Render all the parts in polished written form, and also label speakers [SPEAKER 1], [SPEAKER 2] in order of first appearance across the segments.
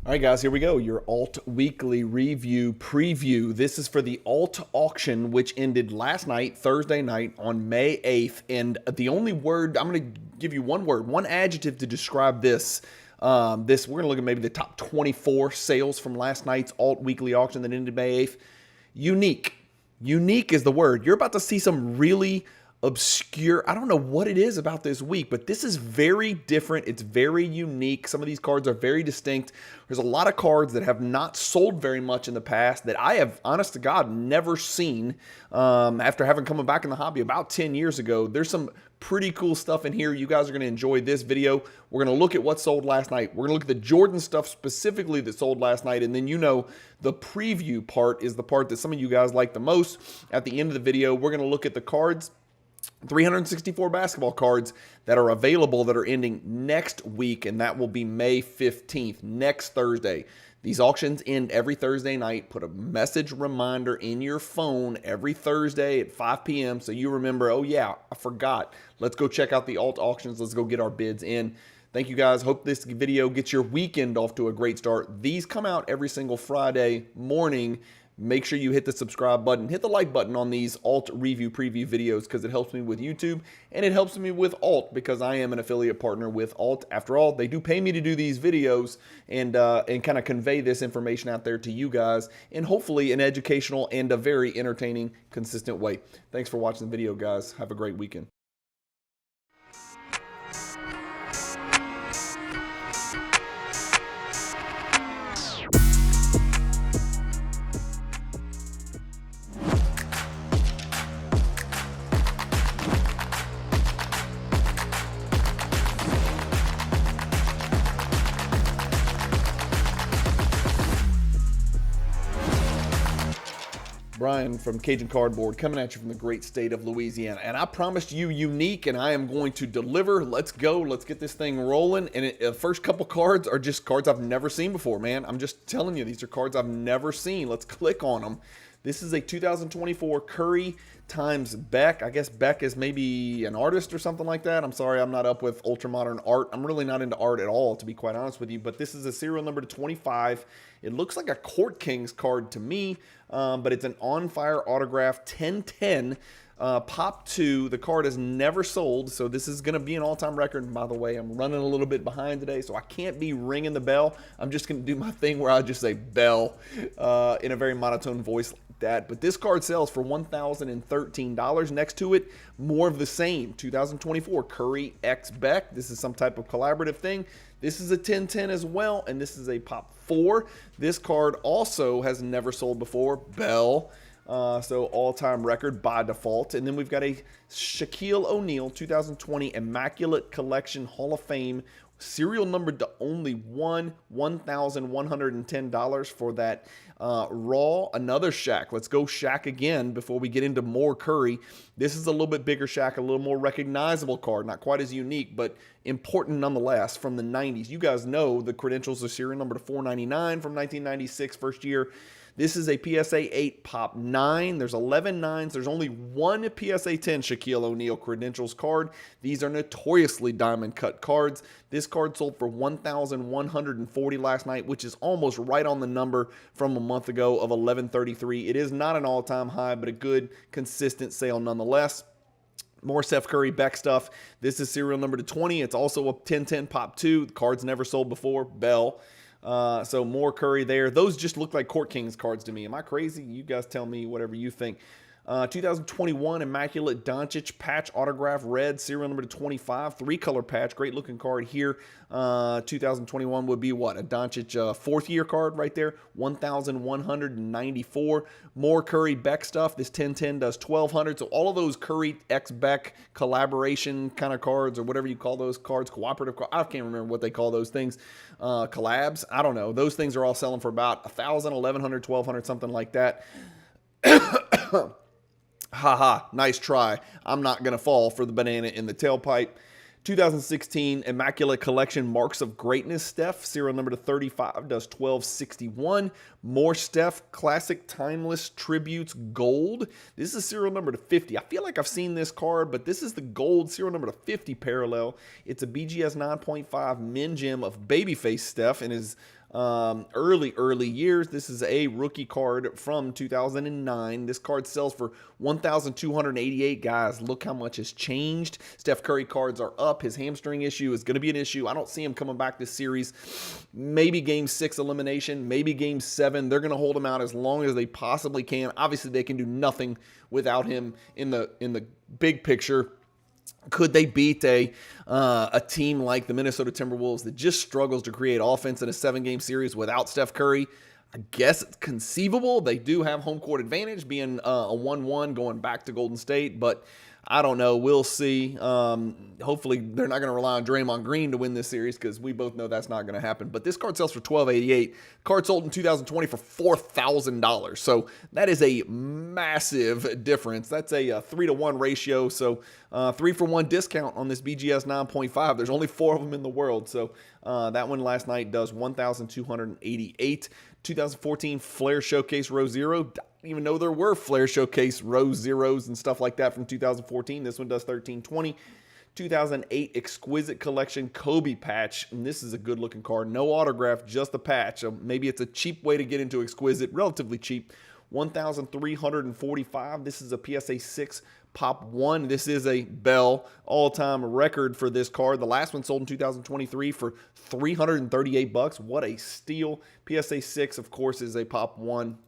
[SPEAKER 1] All right, guys, here we go. Your Alt Weekly Review Preview. This is for the Alt Auction, which ended last night, Thursday night, on May 8th. And the only word, I'm going to give you one word, one adjective to describe this. We're going to look at maybe the top 24 sales from last night's Alt Weekly Auction that ended May 8th. Unique. Unique is the word. You're about to see some really obscure, I don't know what it is about this week, but this is very different. It's very unique. Some of these cards are very distinct. There's a lot of cards that have not sold very much in the past that I have, honest to God, never seen after having come back in the hobby about 10 years ago. There's some pretty cool stuff in here. You guys are going to enjoy this video. We're going to look at what sold last night. We're going to look at the Jordan stuff specifically that sold last night, and then the preview part is the part that some of you guys like the most. At the end of the video, we're going to look at the cards, 364 basketball cards that are available that are ending next week, and that will be May 15th, next Thursday. These auctions end every Thursday night. Put a message reminder in your phone every Thursday at 5 p.m. so you remember, oh yeah, I forgot. Let's go check out the alt auctions. Let's go get our bids in. Thank you guys. Hope this video gets your weekend off to a great start. These come out every single Friday morning. Make sure you hit the subscribe button, hit the like button on these alt review preview videos because it helps me with YouTube and it helps me with alt because I am an affiliate partner with alt. After all, they do pay me to do these videos and kind of convey this information out there to you guys in hopefully an educational and a very entertaining, consistent way. Thanks for watching the video, guys. Have a great weekend. Bryan from Cajun Cardboard coming at you from the great state of Louisiana. And I promised you unique, and I am going to deliver. Let's go. Let's get this thing rolling. And the first couple cards are just cards I've never seen before, man. I'm just telling you, these are cards I've never seen. Let's click on them. This is a 2024 Curry times Beck. I guess Beck is maybe an artist or something like that. I'm sorry, I'm not up with ultra-modern art. I'm really not into art at all, to be quite honest with you. But this is a serial number to 25. It looks like a Court Kings card to me, but it's an on-fire autograph 1010. Pop 2. The card has never sold, so this is going to be an all-time record. And by the way, I'm running a little bit behind today, so I can't be ringing the bell. I'm just going to do my thing where I just say bell in a very monotone voice like that. But this card sells for $1,013. Next to it, more of the same. 2024 Curry X Beck. This is some type of collaborative thing. This is a 1010 as well, and this is a Pop 4. This card also has never sold before. Bell. So all-time record by default. And then we've got a Shaquille O'Neal 2020 Immaculate Collection Hall of Fame, serial numbered to only $1,110 for that Raw. Another Shaq. Let's go Shaq again before we get into more Curry. This is a little bit bigger Shaq, a little more recognizable card. Not quite as unique, but important nonetheless, from the 90s. You guys know the credentials are serial number to 499 from 1996, first year. This is a PSA 8 Pop 9. There's 11 9s. There's only one PSA 10 Shaquille O'Neal credentials card. These are notoriously diamond cut cards. This card sold for $1,140 last night, which is almost right on the number from a month ago of $1,133. It is not an all-time high, but a good, consistent sale nonetheless. More Steph Curry Beck stuff. This is serial number to 20. It's also a 1010 Pop 2. The card's never sold before. Bell. So more Curry there. Those just look like Court Kings cards to me. Am I crazy? You guys tell me whatever you think. 2021 Immaculate Doncic patch autograph red, serial number to 25, 3-color patch, great looking card here. 2021 would be what, a Doncic fourth year card right there, 1,194. More Curry Beck stuff. This 1010 does 1,200. So all of those Curry X Beck collaboration kind of cards, or whatever you call those cards, cooperative cards, I can't remember what they call those things. Collabs, I don't know. Those things are all selling for about 1,000, 1,100, 1,200, something like that. Haha, nice try. I'm not going to fall for the banana in the tailpipe. 2016 Immaculate Collection Marks of Greatness Steph, serial number to 35, does 1261. More Steph Classic Timeless Tributes Gold. This is serial number to 50. I feel like I've seen this card, but this is the gold serial number to 50 parallel. It's a BGS 9.5 Min Gem of Babyface Steph in his early years. This is a rookie card from 2009. This card sells for $1,288. Guys, look how much has changed. Steph Curry cards are up. His hamstring issue is going to be an issue. I don't see him coming back this series. Maybe Game 6 elimination, maybe Game 7. They're going to hold him out as long as they possibly can. Obviously, they can do nothing without him in the big picture. Could they beat a team like the Minnesota Timberwolves that just struggles to create offense in a 7-game series without Steph Curry? I guess it's conceivable. They do have home court advantage, being a 1-1 going back to Golden State, but I don't know. We'll see. Hopefully, they're not going to rely on Draymond Green to win this series, because we both know that's not going to happen. But this card sells for $1,288. Card sold in 2020 for $4,000. So that is a massive difference. That's a 3-to-1 ratio. So 3-for-1 discount on this BGS 9.5. There's only 4 of them in the world. So that one last night does $1,288. 2014 Flair Showcase Row Zero. Didn't even know there were Flair Showcase Row Zeros and stuff like that from 2014. This one does $1,320. 2008 Exquisite Collection Kobe patch, and this is a good looking card. No autograph, just a patch. Maybe it's a cheap way to get into Exquisite, relatively cheap. $1,345. This is a PSA 6 Pop 1. This is a Bell all-time record for this card. The last one sold in 2023 for $338. What a steal. PSA 6, of course, is a Pop 1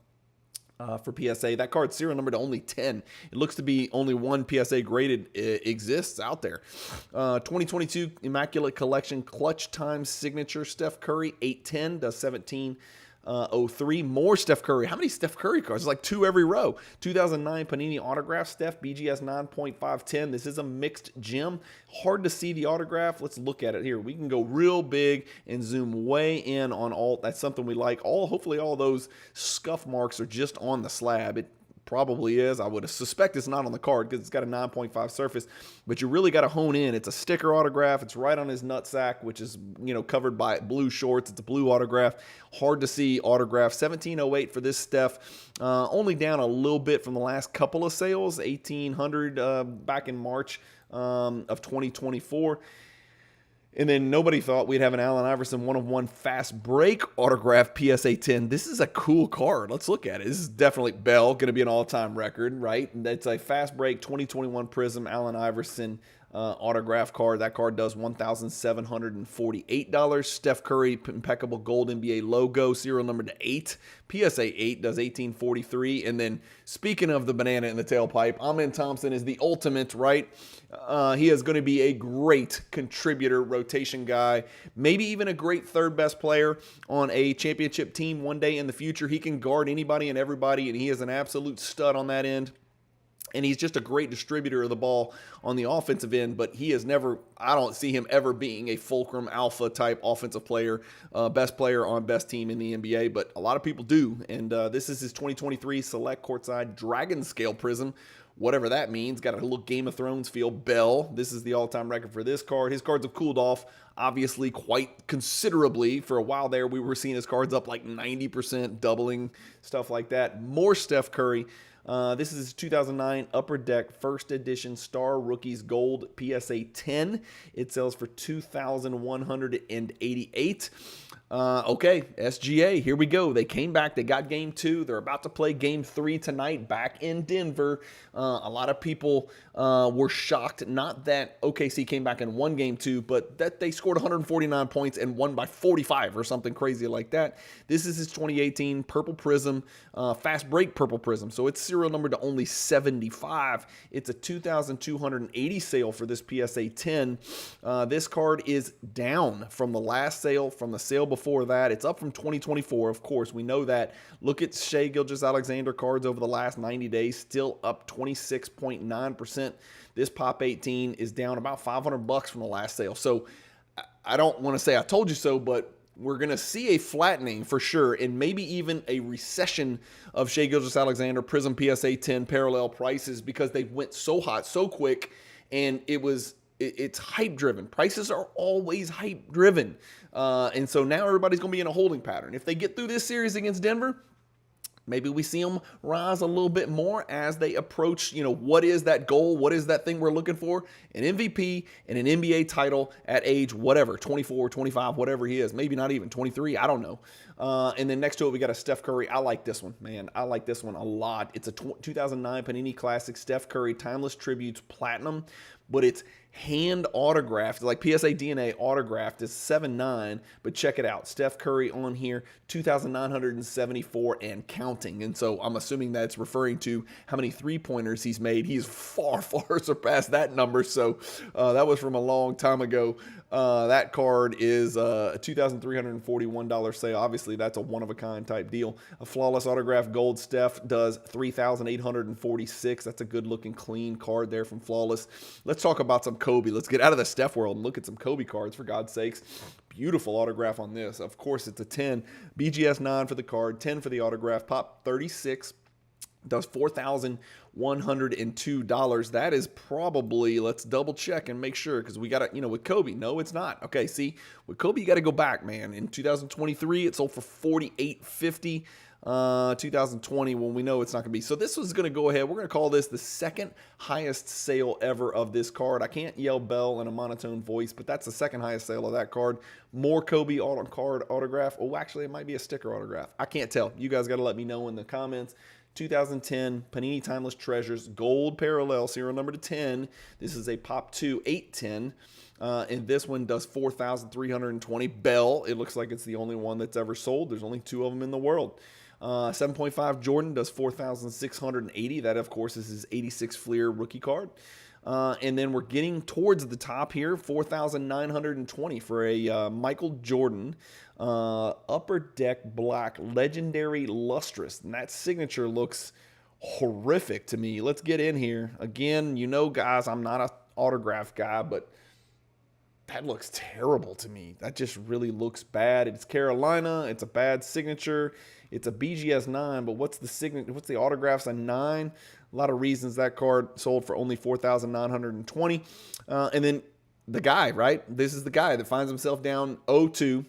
[SPEAKER 1] for PSA. That card's serial number to only 10. It looks to be only one PSA graded exists out there. 2022 Immaculate Collection Clutch Time Signature Steph Curry 810 does 1703. More Steph Curry. How many Steph Curry cards? It's like 2 every row. 2009 Panini Autograph Steph BGS 9.510. This is a mixed gem. Hard to see the autograph. Let's look at it here. We can go real big and zoom way in on all. That's something we like. Hopefully all those scuff marks are just on the slab. It probably is. I would suspect it's not on the card because it's got a 9.5 surface, but you really got to hone in. It's a sticker autograph. It's right on his nutsack, which is, covered by blue shorts. It's a blue autograph. Hard to see autograph. 1708 for this Steph. Only down a little bit from the last couple of sales. 1800 back in March of 2024. And then nobody thought we'd have an Allen Iverson 1-of-1 fast break autograph PSA 10. This is a cool card. Let's look at it. This is definitely Bell, going to be an all-time record, right? It's a fast break 2021 Prism Allen Iverson autograph card. That card does $1,748. Steph Curry impeccable gold NBA logo, serial number to 8. PSA 8 does $1,843. And then speaking of the banana in the tailpipe, Amen Thompson is the ultimate, right? He is going to be a great contributor, rotation guy, maybe even a great third best player on a championship team one day in the future. He can guard anybody and everybody, and he is an absolute stud on that end. And he's just a great distributor of the ball on the offensive end, but he is never, I don't see him ever being a fulcrum alpha type offensive player, best player on best team in the NBA, but a lot of people do. And this is his 2023 Select Courtside Dragon Scale Prism, whatever that means. Got a little Game of Thrones feel. Bell, this is the all-time record for this card. His cards have cooled off, obviously, quite considerably. For a while there, we were seeing his cards up like 90%, doubling, stuff like that. More Steph Curry. This is his 2009 Upper Deck First Edition Star Rookies Gold PSA 10. It sells for $2,188. Okay, SGA, here we go. They came back. They got Game 2. They're about to play Game 3 tonight back in Denver. A lot of people were shocked, not that OKC came back and won Game 2, but that they scored 149 points and won by 45 or something crazy like that. This is his 2018 Purple Prism, Fast Break Purple Prism. So it's serial number to only 75. It's a $2,280 sale for this PSA 10. This card is down from the last sale, from the sale before that. It's up from 2024, of course. We know that. Look at Shai Gilgeous-Alexander cards over the last 90 days, still up 26.9%. This Pop 18 is down about $500 from the last sale. So I don't want to say I told you so, but we're going to see a flattening for sure, and maybe even a recession of Shai Gilgeous-Alexander Prism PSA 10 parallel prices, because they went so hot so quick, and it's hype driven. Prices are always hype driven. And so now everybody's going to be in a holding pattern. If they get through this series against Denver, Maybe we see them rise a little bit more as they approach, what is that goal? What is that thing we're looking for? An MVP and an NBA title at age whatever, 24, 25, whatever he is. Maybe not even 23. I don't know. And then next to it, we got a Steph Curry. I like this one, man. I like this one a lot. It's a 2009 Panini Classic Steph Curry Timeless Tributes Platinum, but it's hand autographed, like PSA DNA autographed. Is 7.9, but check it out. Steph Curry on here, 2,974 and counting. And so I'm assuming that's referring to how many three-pointers he's made. He's far, far surpassed that number. So that was from a long time ago. That card is a $2,341 sale. Obviously, that's a one-of-a-kind type deal. A flawless autograph gold Steph does $3,846. That's a good-looking, clean card there from Flawless. Let's talk about some Kobe. Let's get out of the Steph world and look at some Kobe cards, for God's sakes. Beautiful autograph on this. Of course, it's a 10. BGS 9 for the card, 10 for the autograph. Pop 36. Does $4,102. That is probably, let's double check and make sure, because we got to, with Kobe, no, it's not. Okay, see, with Kobe, you got to go back, man. In 2023, it sold for $48.50. 2020, when we know it's not going to be. So this was going to go ahead. We're going to call this the second highest sale ever of this card. I can't yell Bell in a monotone voice, but that's the second highest sale of that card. More Kobe card autograph. Oh, actually, it might be a sticker autograph. I can't tell. You guys got to let me know in the comments. 2010 Panini Timeless Treasures Gold Parallel serial number to 10. This is a Pop 2 810. And this one does $4,320. Bell. It looks like it's the only one that's ever sold. There's only 2 of them in the world. 7.5 Jordan does $4,680. That, of course, is his 86 Fleer rookie card. And then we're getting towards the top here, $4,920 for a Michael Jordan Upper Deck Black Legendary Lustrous. And that signature looks horrific to me. Let's get in here. Again, guys, I'm not an autograph guy, but that looks terrible to me. That just really looks bad. It's Carolina. It's a bad signature. It's a BGS 9, but what's the signature? What's the autographs? A 9. A lot of reasons that card sold for only $4,920. And then the guy, right? This is the guy that finds himself down 0-2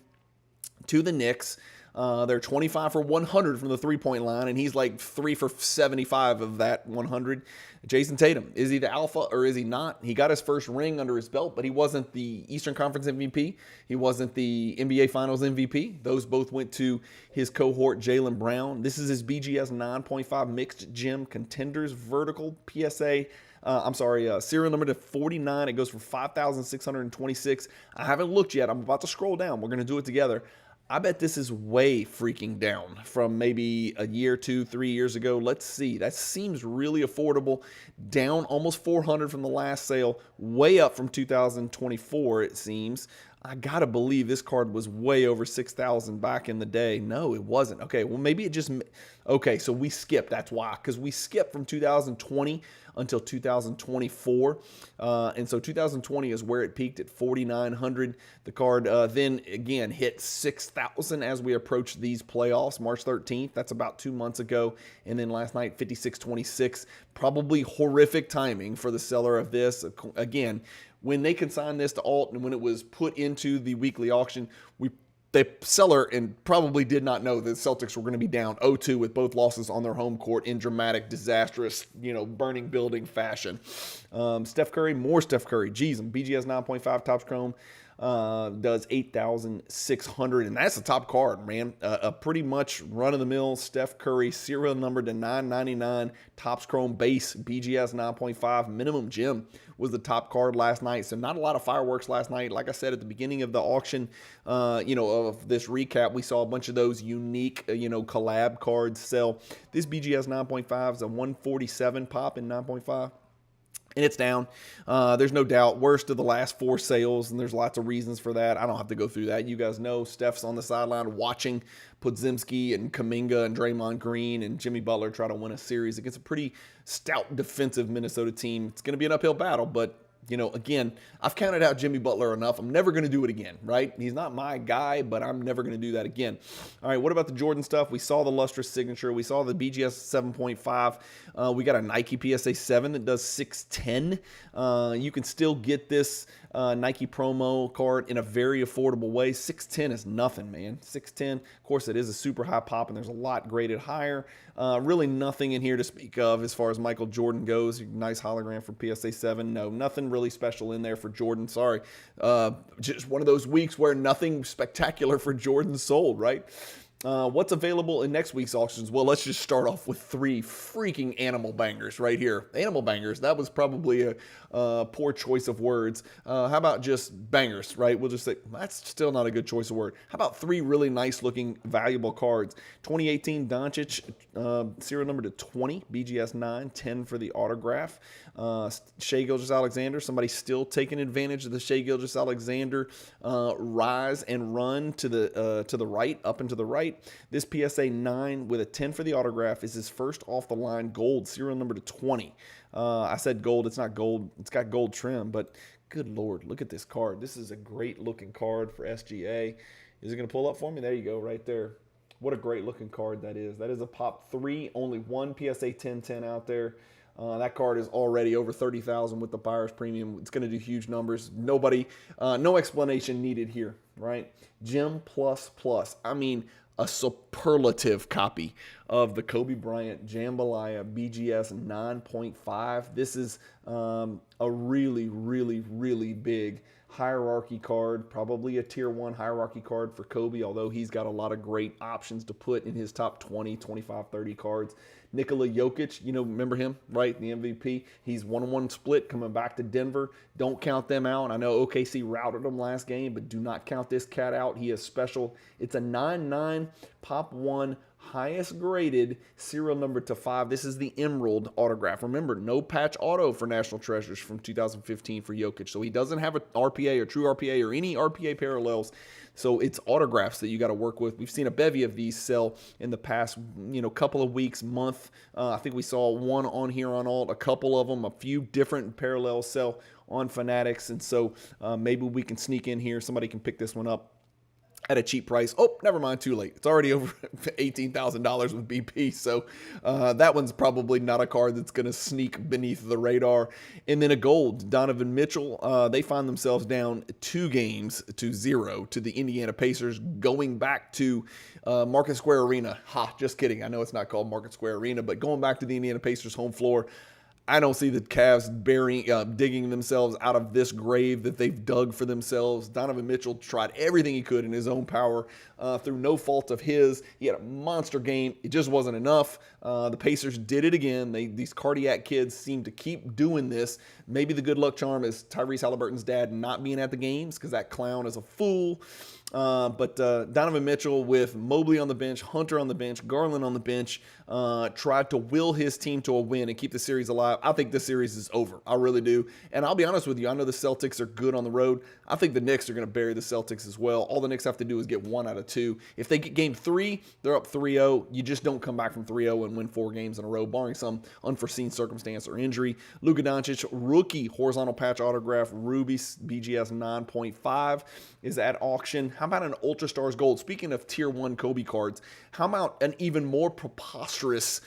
[SPEAKER 1] to the Knicks. They're 25 for 100 from the three-point line, and he's like 3 for 75 of that 100. Jason Tatum, is he the alpha or is he not? He got his first ring under his belt, but he wasn't the Eastern Conference MVP. He wasn't the NBA Finals MVP. Those both went to his cohort, Jaylen Brown. This is his BGS 9.5 Mixed Gem Contenders Vertical PSA. Serial number to 49. It goes for $5,626. I haven't looked yet. I'm about to scroll down. We're going to do it together. I bet this is way freaking down from maybe a year, 2, 3 years ago. Let's see. That seems really affordable. Down almost 400 from the last sale. Way up from 2024, it seems. I got to believe this card was way over 6,000 back in the day. No, it wasn't. Okay, well, maybe it just... Okay, so we skipped. That's why. Because we skipped from 2020 until 2024. And so 2020 is where it peaked at 4,900. The card then, again, hit 6,000 as we approached these playoffs. March 13th, that's about 2 months ago. And then last night, 56.26. Probably horrific timing for the seller of this. Again, when they consigned this to Alt and when it was put into the weekly auction, the seller and probably did not know that the Celtics were going to be down 0-2 with both losses on their home court in dramatic, disastrous, burning building fashion. Steph Curry, more Steph Curry. Geez, BGS 9.5 Topps Chrome does $8,600, and that's the top card, man. A pretty much run-of-the-mill Steph Curry serial number to $9.99 Topps Chrome base BGS 9.5 minimum gem was the top card last night. So not a lot of fireworks last night. Like I said at the beginning of the auction, of this recap, we saw a bunch of those unique, collab cards sell. This BGS 9.5 is a 147 pop in 9.5. And it's down. There's no doubt. Worst of the last 4 sales, and there's lots of reasons for that. I don't have to go through that. You guys know Steph's on the sideline watching Podziemski and Kuminga and Draymond Green and Jimmy Butler try to win a series against a pretty stout defensive Minnesota team. It's going to be an uphill battle, but again, I've counted out Jimmy Butler enough. I'm never going to do it again, right? He's not my guy, but I'm never going to do that again. All right, what about the Jordan stuff? We saw the lustrous signature. We saw the BGS 7.5. We got a Nike PSA 7 that does 610. You can still get this Nike promo card in a very affordable way. 610 is nothing, man. 610, of course, it is a super high pop, and there's a lot graded higher. Really nothing in here to speak of as far as Michael Jordan goes. Nice hologram for PSA 7. No, nothing really special in there for Jordan. Sorry. Just one of those weeks where nothing spectacular for Jordan sold, right? What's available in next week's auctions? Well, let's just start off with 3 freaking animal bangers right here. Animal bangers. That was probably a poor choice of words. How about just bangers, right? We'll just say, that's still not a good choice of word. How about 3 really nice looking, valuable cards? 2018 Doncic, serial number to 20, BGS 9, 10 for the autograph. Shai Gilgeous-Alexander, somebody still taking advantage of the Shai Gilgeous-Alexander rise and run to the right, up and to the right. This PSA 9 with a 10 for the autograph is his first off the line gold, serial number to 20. I said gold, it's not gold, it's got gold trim, but good Lord, look at this card. This is a great looking card for SGA. Is it going to pull up for me? There you go, right there. What a great looking card that is. That is a pop 3, only one PSA 10-10 out there. That card is already over 30,000 with the buyer's premium. It's going to do huge numbers. Nobody, no explanation needed here, right? Gem Plus Plus. I mean, a superlative copy of the Kobe Bryant Jambalaya BGS 9.5. This is a really, really, really big hierarchy card, probably a tier 1 hierarchy card for Kobe, although he's got a lot of great options to put in his top 20, 25, 30 cards. Nikola Jokic, you know, remember him, right? The MVP. He's 1-1 split coming back to Denver. Don't count them out. I know OKC routed them last game, but do not count this cat out. He is special. It's a 9-9 pop 1 highest graded serial number to 5. This is the Emerald autograph. Remember, no patch auto for National Treasures from 2015 for Jokic. So he doesn't have an RPA or true RPA or any RPA parallels. So it's autographs that you got to work with. We've seen a bevy of these sell in the past, couple of weeks, month. I think we saw one on here on Alt, a couple of them, a few different parallels sell on Fanatics. And so maybe we can sneak in here. Somebody can pick this one up at a cheap price. Oh, never mind, too late. It's already over $18,000 with BP, so that one's probably not a card that's going to sneak beneath the radar. And then a gold, Donovan Mitchell. They find themselves down 2-0 to the Indiana Pacers, going back to Market Square Arena. Just kidding. I know it's not called Market Square Arena, but going back to the Indiana Pacers home floor. I don't see the Cavs digging themselves out of this grave that they've dug for themselves. Donovan Mitchell tried everything he could in his own power through no fault of his. He had a monster game. It just wasn't enough. The Pacers did it again. These cardiac kids seem to keep doing this. Maybe the good luck charm is Tyrese Halliburton's dad not being at the games because that clown is a fool. But Donovan Mitchell with Mobley on the bench, Hunter on the bench, Garland on the bench, tried to will his team to a win and keep the series alive. I think this series is over. I really do. And I'll be honest with you, I know the Celtics are good on the road. I think the Knicks are going to bury the Celtics as well. All the Knicks have to do is get 1 out of 2. If they get game 3, they're up 3-0. You just don't come back from 3-0 and win 4 games in a row, barring some unforeseen circumstance or injury. Luka Doncic, rookie horizontal patch autograph, Ruby BGS 9.5 is at auction. How about an Ultra Stars Gold? Speaking of Tier 1 Kobe cards, how about an even more preposterous,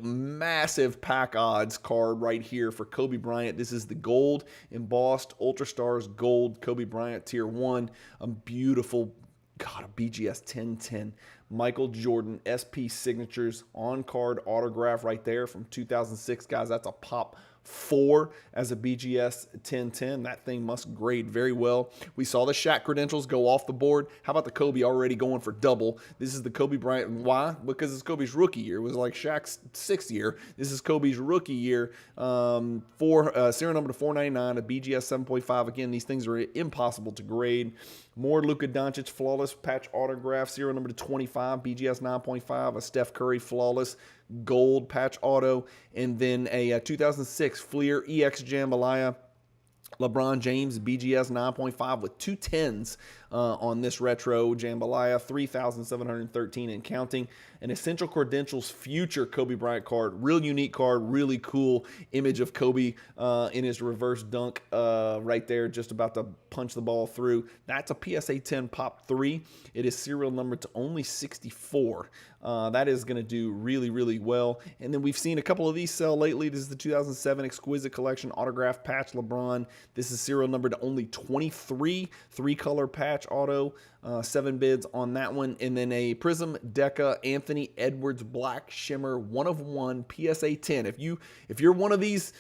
[SPEAKER 1] massive pack odds card right here for Kobe Bryant? This is the gold embossed Ultra Stars Gold Kobe Bryant Tier 1. A beautiful, a BGS 10-10. Michael Jordan SP signatures on card autograph right there from 2006. Guys, that's a pop 4 as a BGS 10-10. That thing must grade very well. We saw the Shaq credentials go off the board. How about the Kobe already going for double? This is the Kobe Bryant. Why? Because it's Kobe's rookie year. It was like Shaq's 6th year. This is Kobe's rookie year. Serial number to 499, a BGS 7.5. Again, these things are impossible to grade. More Luka Doncic flawless patch autograph, serial number to 25, BGS 9.5, a Steph Curry flawless gold patch auto, and then a 2006 Fleer EX Jambalaya LeBron James BGS 9.5 with 2 10s on this retro jambalaya, 3,713 and counting. An Essential Credentials Future Kobe Bryant card, real unique card, really cool image of Kobe in his reverse dunk right there, just about to punch the ball through. That's a PSA 10 Pop 3. It is serial number to only 64. That is going to do really, really well. And then we've seen a couple of these sell lately. This is the 2007 Exquisite Collection Autograph Patch LeBron. This is serial number to only 23. 3-color patch auto. 7 bids on that one. And then a Prism Deca Anthony Edwards Black Shimmer 1/1 PSA 10. If you're one of these,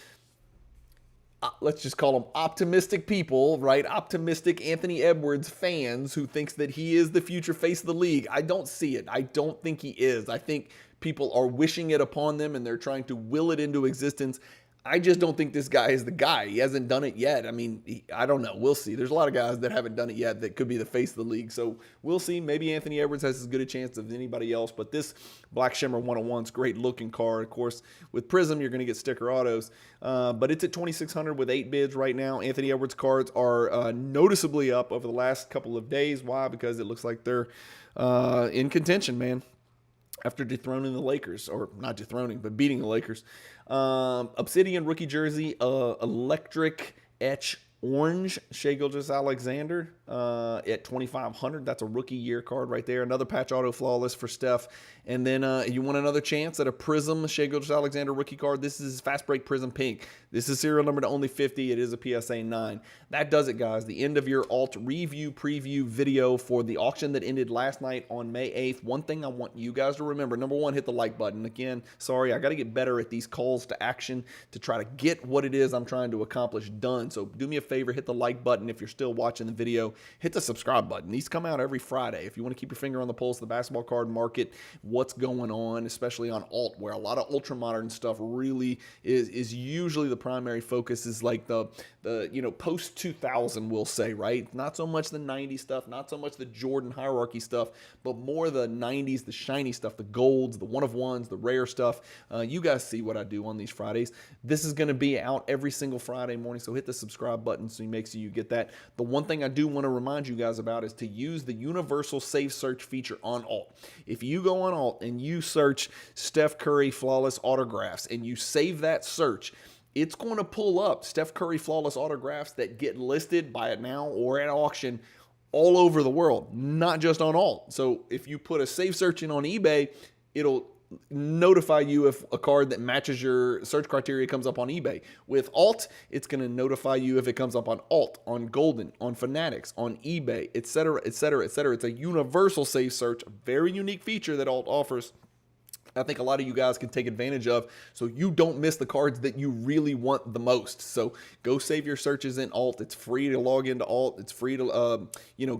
[SPEAKER 1] let's just call them optimistic people, right? Optimistic Anthony Edwards fans who thinks that he is the future face of the league. I don't see it. I don't think he is. I think people are wishing it upon them and they're trying to will it into existence. I just don't think this guy is the guy. He hasn't done it yet. I mean, I don't know. We'll see. There's a lot of guys that haven't done it yet that could be the face of the league. So we'll see. Maybe Anthony Edwards has as good a chance as anybody else. But this Black Shimmer 1/1 is a great looking card. Of course, with Prism, you're going to get sticker autos. But it's at 2,600 with 8 bids right now. Anthony Edwards cards are noticeably up over the last couple of days. Why? Because it looks like they're in contention, man. After dethroning the Lakers, or not dethroning, but beating the Lakers. Obsidian rookie jersey, electric etch orange, Shai Gilgeous-Alexander at 2,500. That's a rookie year card right there. Another patch auto flawless for Steph. And then you want another chance at a Prism Shai Gilgeous-Alexander rookie card. This is Fast Break Prism Pink. This is serial number to only 50. It is a PSA 9. That does it, guys. The end of your alt review preview video for the auction that ended last night on May 8th. One thing I want you guys to remember, number one, hit the like button. Again, sorry, I got to get better at these calls to action to try to get what it is I'm trying to accomplish done. So do me a favor, hit the like button if you're still watching the video. Hit the subscribe button. These come out every Friday. If you want to keep your finger on the pulse of the basketball card market, what's going on, especially on alt, where a lot of ultra modern stuff really is usually the primary focus, is like the post 2000, we'll say, right? Not so much the 90s stuff, not so much the Jordan hierarchy stuff, but more the 90s, the shiny stuff, the golds, the one-of-ones, the rare stuff. You guys see what I do on these Fridays. This is going to be out every single Friday morning, so hit the subscribe button so you make sure you get that. The one thing I do want to remind you guys about is to use the universal save search feature on alt. If you go on alt and you search Steph Curry flawless autographs and you save that search, it's going to pull up Steph Curry flawless autographs that get listed by it now or at auction all over the world, not just on alt. So if you put a save search in on eBay, it'll notify you if a card that matches your search criteria comes up on eBay. With alt, it's going to notify you if it comes up on alt, on Golden, on Fanatics, on eBay, etc., etc., etc. It's a universal save search, a very unique feature that alt offers. I think a lot of you guys can take advantage of, so you don't miss the cards that you really want the most. So go save your searches in alt. It's free to log into alt. It's free to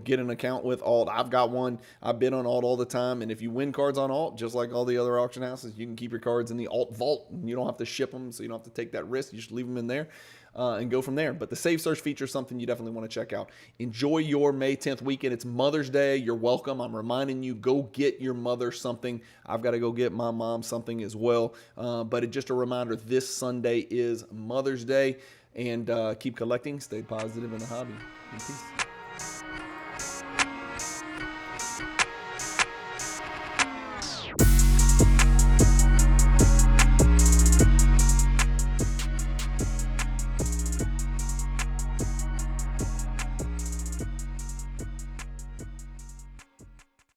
[SPEAKER 1] get an account with alt. I've got one. I've been on alt all the time, and if you win cards on alt, just like all the other auction houses, you can keep your cards in the alt vault. You don't have to ship them, so you don't have to take that risk. You just leave them in there. And go from there. But the save search feature is something you definitely want to check out. Enjoy your May 10th weekend. It's Mother's Day. You're welcome. I'm reminding you, go get your mother something. I've got to go get my mom something as well. But it's just a reminder, this Sunday is Mother's Day. And keep collecting. Stay positive in the hobby. And peace.